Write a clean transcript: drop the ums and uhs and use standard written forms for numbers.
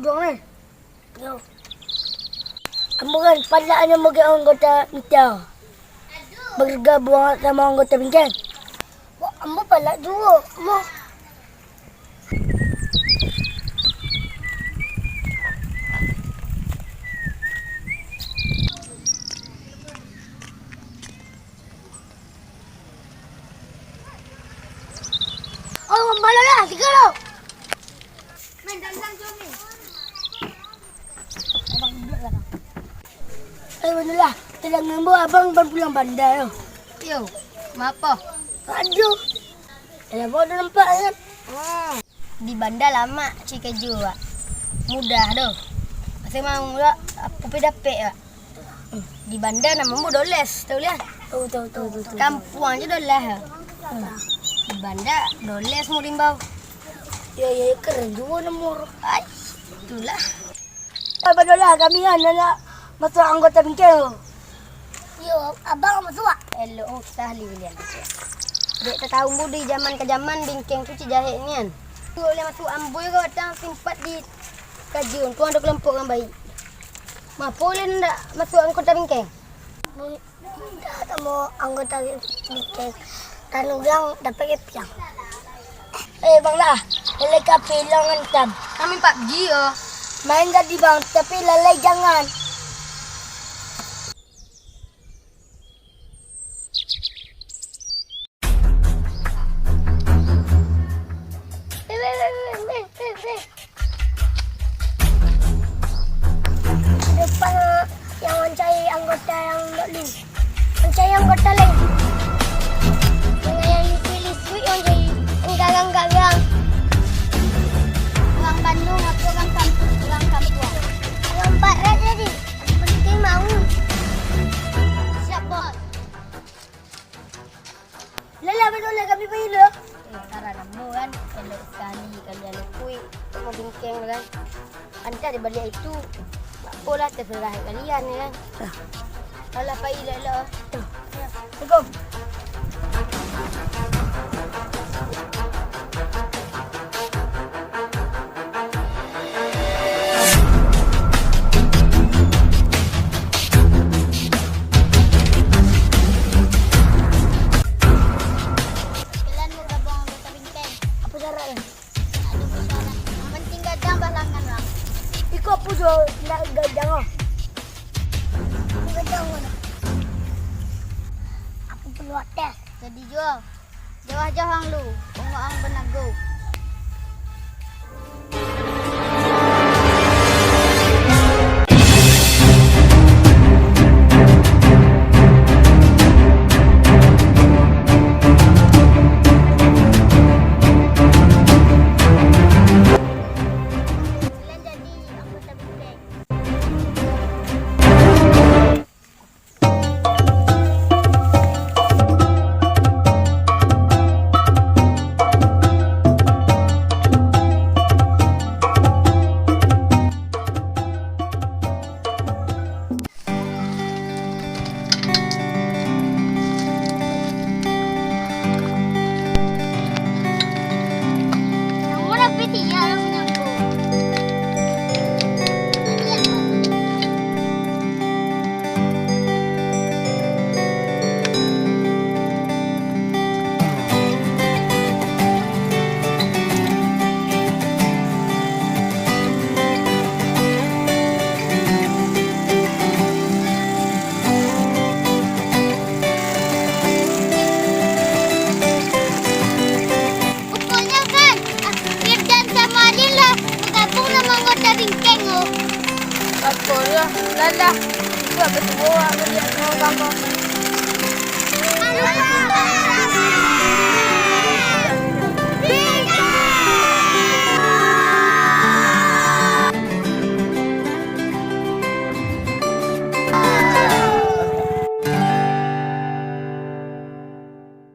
Dong ni. Yo. Kamu kan pala ano mag anggota nito. Bergabung sama anggota bingkang. Wah, kamu pala dua. Kamu. Oh, malah lah, tiga lo. Main dalam jom ni. Abang duduk lah. Benar. Telah ngambil abang baru pulang bandar. Yo, apa? Aduh. Dah bawa dah nampak kan? Di bandar lama cik kerja wak. Mudah doh. Pasal mau wak apa pedapek wak. Di bandar nama mu doles, tahu lah. Tahu. Kampung aja doles. Di bandar doles mu rimbau. Ya, keren juga nomor. Ai, itulah. Betul lah kami kan nak masuk anggota bingkang. Yo, abang masuk ah. Hello, kita ahli bilian. Dek tak tahu budi zaman ke zaman bingkeng tu jahit ni kan. Tu boleh masuk amboi ke datang simpat di kajun. Tu ada kelompok yang baik. Mah boleh ndak masuk anggota bingkeng? Tak mau anggota bingkang. Dan orang dapat kepiang. Bang lah. Lalai kape langan tam. Kami PUBG yo. Main tadi bang, tapi lalai jangan. Depan yang mencari anggota yang lalu. Mencari anggota lain. Dengan yang pilih sweet yang jadi enggang-enggang. Orang Bandung atau orang kampung? Orang kampung. Orang barat jadi. Penting mau. Siap bos. Lala betul lah kami pergi dulu. Cara nemu kan, elok sekali kalian kui mau bingkeng kan. Anda di balik itu, apalah terserah kalian ya kan. Kalau pergi elok. Assalamualaikum. Kalian mau gabung anggota bingkeng? Apa syaratnya? Ada persoalan. Yang penting gadang balangan lah. Ikut apa je nak gadang ah? Gadang mana? Aku perlu tes. Jadi jual. Jauh-jauh hang lu. Ongok hang benago.